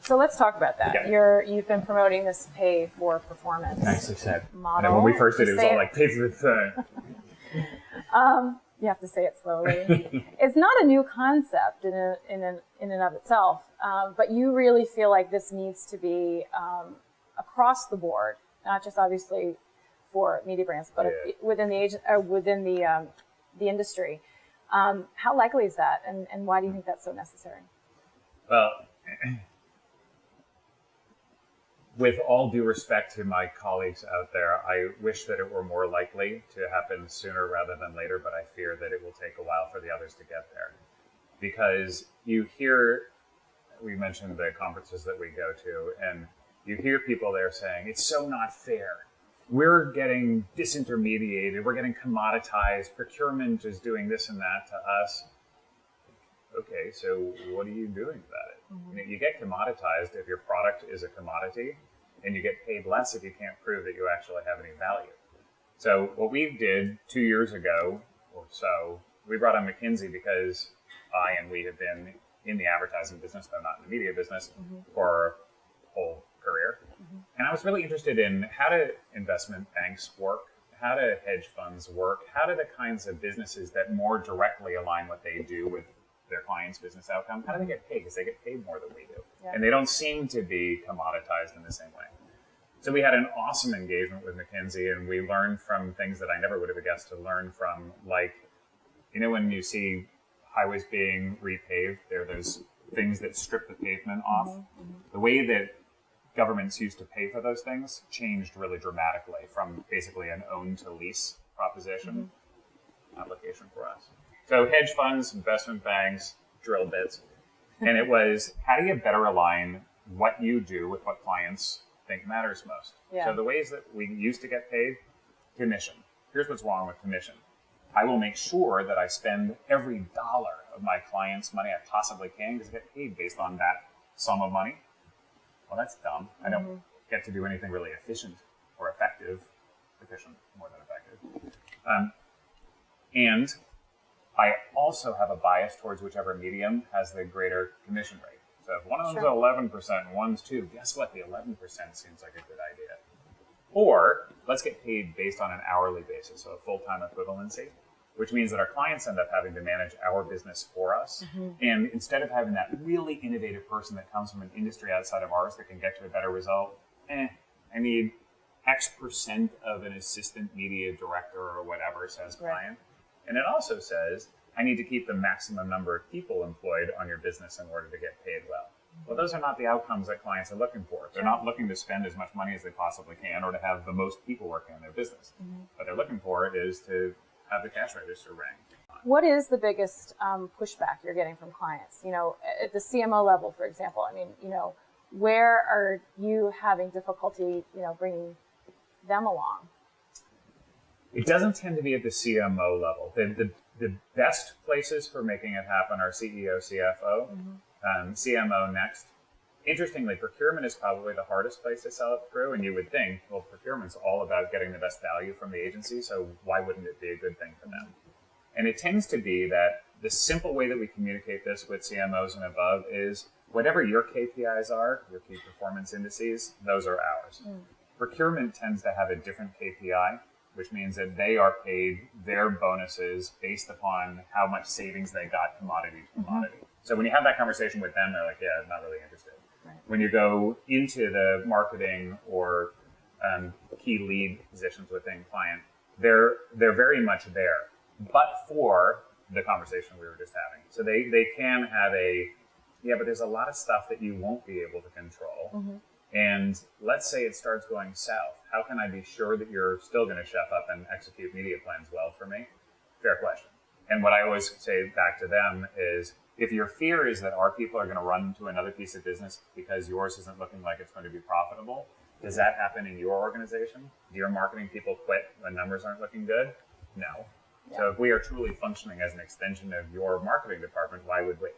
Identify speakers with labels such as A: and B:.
A: So let's talk about that.
B: Yeah.
A: You've been promoting this pay for performance
B: Nicely said.
A: model.
B: And when we first did it, was all like pay for the
A: You have to say it slowly. It's not a new concept in and of itself, but you really feel like this needs to be across the board, not just obviously for Mediabrands, but within the industry. How likely is that, and why do you think that's so necessary?
B: Well, with all due respect to my colleagues out there, I wish that it were more likely to happen sooner rather than later, but I fear that it will take a while for the others to get there. Because you hear, we mentioned the conferences that we go to, and you hear people there saying, it's so not fair. We're getting disintermediated, we're getting commoditized, procurement is doing this and that to us. Okay, so what are you doing about it? Mm-hmm. You get commoditized if your product is a commodity, and you get paid less if you can't prove that you actually have any value. So what we did 2 years ago or so, we brought on McKinsey because we have been in the advertising business, though not in the media business, for our whole career. Mm-hmm. And I was really interested in how do investment banks work? How do hedge funds work? How do the kinds of businesses that more directly align what they do with their clients' business outcome, how do they get paid? Because they get paid more than we do. Yeah. And they don't seem to be commoditized in the same way. So we had an awesome engagement with McKinsey, and we learned from things that I never would have guessed to learn from, like, when you see highways being repaved, there are those things that strip the pavement off. Mm-hmm. The way that governments used to pay for those things changed really dramatically from basically an own to lease proposition application for us. So hedge funds, investment banks, drill bits. And it was, how do you better align what you do with what clients think matters most? Yeah. So the ways that we used to get paid, commission. Here's what's wrong with commission. I will make sure that I spend every dollar of my client's money I possibly can because I get paid based on that sum of money. Well, that's dumb. I don't get to do anything really efficient or effective. Efficient more than effective. And I also have a bias towards whichever medium has the greater commission rate. So if one of them's 11% and one's 2%, guess what? The 11% seems like a good idea. Or let's get paid based on an hourly basis, so a full-time equivalency, which means that our clients end up having to manage our business for us. Mm-hmm. And instead of having that really innovative person that comes from an industry outside of ours that can get to a better result, I need X% of an assistant media director or whatever, says client. And it also says, I need to keep the maximum number of people employed on your business in order to get paid well. Well, those are not the outcomes that clients are looking for. They're not looking to spend as much money as they possibly can or to have the most people working on their business. Mm-hmm. What they're looking for is to have the cash register ring.
A: What is the biggest pushback you're getting from clients? At the CMO level, for example, where are you having difficulty, bringing them along?
B: It doesn't tend to be at the CMO level. The best places for making it happen are CEO, CFO, CMO next. Interestingly, procurement is probably the hardest place to sell it through, and you would think, well, procurement's all about getting the best value from the agency, so why wouldn't it be a good thing for them? And it tends to be that the simple way that we communicate this with CMOs and above is whatever your KPIs are, your key performance indices, those are ours. Procurement tends to have a different KPI, which means that they are paid their bonuses based upon how much savings they got commodity to commodity. So when you have that conversation with them, they're like, yeah, I'm not really interested. Right. When you go into the marketing or key lead positions within client, they're very much there, but for the conversation we were just having. So they can have but there's a lot of stuff that you won't be able to control. And let's say it starts going south. How can I be sure that you're still going to chef up and execute media plans well for me? Fair question. And what I always say back to them is, if your fear is that our people are going to run to another piece of business because yours isn't looking like it's going to be profitable, does that happen in your organization? Do your marketing people quit when numbers aren't looking good? No. Yeah. So if we are truly functioning as an extension of your marketing department, why would we?